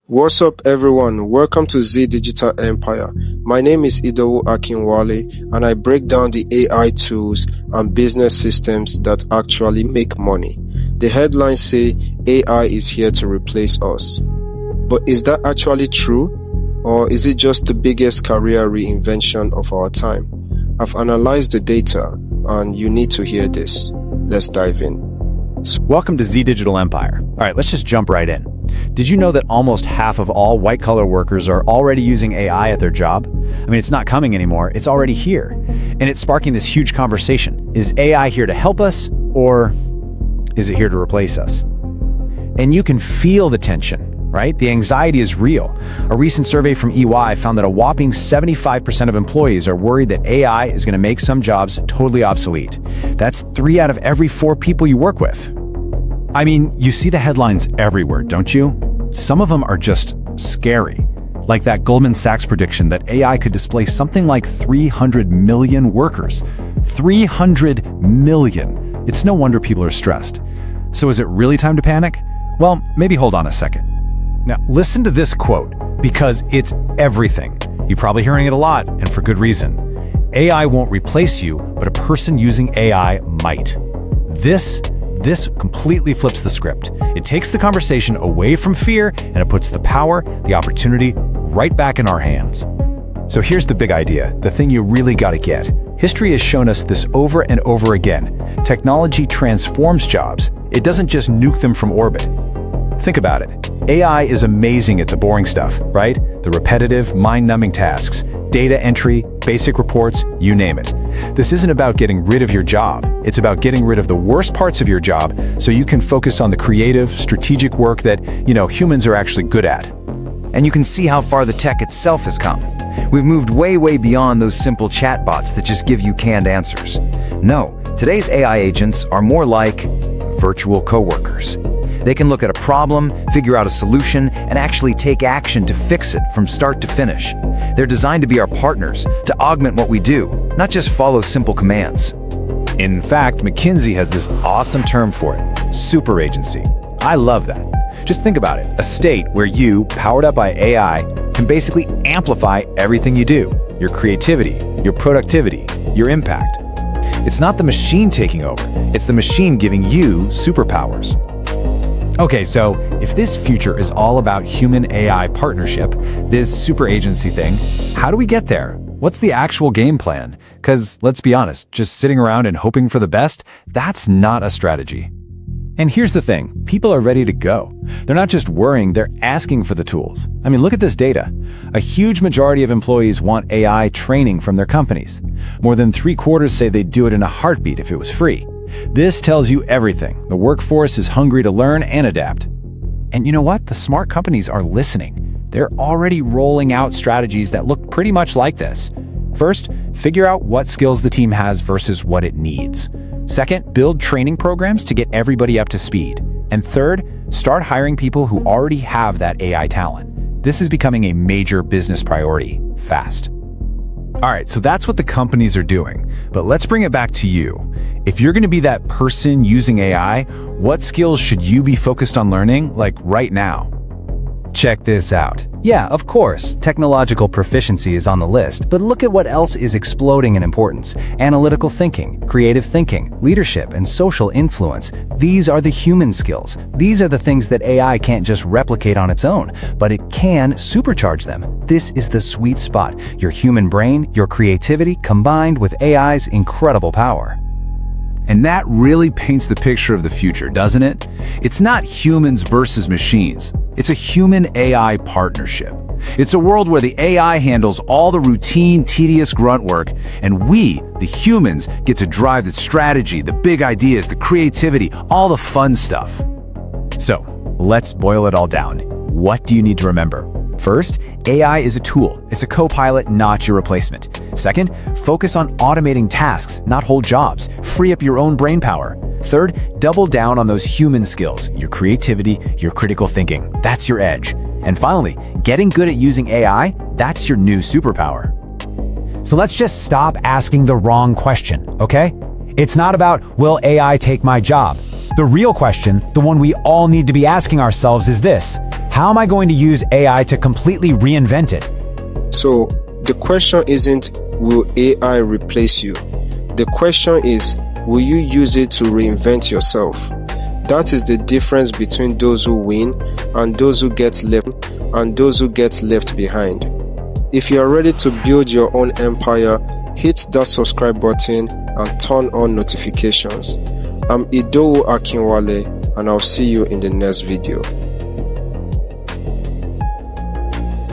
What's up, everyone? Welcome to Zee Digital Empire. My name is Idowu Akinwale, and I break down the AI tools and business systems that actually make money. The headlines say AI is here to replace us. But is that actually true? Or is it just the biggest career reinvention of our time? I've analyzed the data, and you need to hear this. Let's dive in. Welcome to Zee Digital Empire. All right, let's just jump right in. Did you know that almost half of all white-collar workers are already using AI at their job? I mean, it's not coming anymore, it's already here. And it's sparking this huge conversation. Is AI here to help us, or is it here to replace us? And you can feel the tension, right? The anxiety is real. A recent survey from EY found that a whopping 75% of employees are worried that AI is going to make some jobs totally obsolete. That's 3 out of every 4 people you work with. I mean, you see the headlines everywhere, don't you? Some of them are just scary. Like that Goldman Sachs prediction that AI could displace something like 300 million workers. 300 million! It's no wonder people are stressed. So is it really time to panic? Well, maybe hold on a second. Now, listen to this quote, because it's everything. You're probably hearing it a lot, and for good reason. AI won't replace you, but a person using AI might. This completely flips the script. It takes the conversation away from fear, and it puts the power, the opportunity, right back in our hands. So here's the big idea, the thing you really gotta get. History has shown us this over and over again. Technology transforms jobs. It doesn't just nuke them from orbit. Think about it. AI is amazing at the boring stuff, right? The repetitive, mind-numbing tasks, data entry, basic reports, you name it. This isn't about getting rid of your job. It's about getting rid of the worst parts of your job so you can focus on the creative, strategic work that, humans are actually good at. And you can see how far the tech itself has come. We've moved way beyond those simple chatbots that just give you canned answers. No, today's AI agents are more like virtual coworkers. They can look at a problem, figure out a solution, and actually take action to fix it from start to finish. They're designed to be our partners, to augment what we do, not just follow simple commands. In fact, McKinsey has this awesome term for it, super agency. I love that. Just think about it, a state where you, powered up by AI, can basically amplify everything you do, your creativity, your productivity, your impact. It's not the machine taking over, it's the machine giving you superpowers. Okay, so if this future is all about human-AI partnership, this super agency thing, how do we get there? What's the actual game plan? Because let's be honest, just sitting around and hoping for the best, that's not a strategy. And here's the thing, people are ready to go. They're not just worrying, they're asking for the tools. I mean, look at this data. A huge majority of employees want AI training from their companies. More than 3/4 say they'd do it in a heartbeat if it was free. This tells you everything. The workforce is hungry to learn and adapt. And you know what? The smart companies are listening. They're already rolling out strategies that look pretty much like this. First, figure out what skills the team has versus what it needs. Second, build training programs to get everybody up to speed. And third, start hiring people who already have that AI talent. This is becoming a major business priority, fast. All right, so that's what the companies are doing. But let's bring it back to you. If you're going to be that person using AI, what skills should you be focused on learning, like right now? Check this out. Yeah, of course, technological proficiency is on the list, but look at what else is exploding in importance. Analytical thinking, creative thinking, leadership, and social influence. These are the human skills. These are the things that AI can't just replicate on its own, but it can supercharge them. This is the sweet spot. Your human brain, your creativity, combined with AI's incredible power. And that really paints the picture of the future, doesn't it? It's not humans versus machines. It's a human-AI partnership. It's a world where the AI handles all the routine, tedious grunt work, and we, the humans, get to drive the strategy, the big ideas, the creativity, all the fun stuff. So, let's boil it all down. What do you need to remember? First, AI is a tool. It's a co-pilot, not your replacement. Second, focus on automating tasks, not whole jobs. Free up your own brain power. Third, double down on those human skills, your creativity, your critical thinking. That's your edge. And finally, getting good at using AI, that's your new superpower. So let's just stop asking the wrong question, okay? It's not about, will AI take my job? The real question, the one we all need to be asking ourselves is this: How am I going to use AI to completely reinvent it? So the question isn't, will AI replace you? The question is, will you use it to reinvent yourself? That is the difference between those who win and those who get left behind. If you are ready to build your own empire, hit that subscribe button and turn on notifications. I'm Idowu Akinwale, and I'll see you in the next video.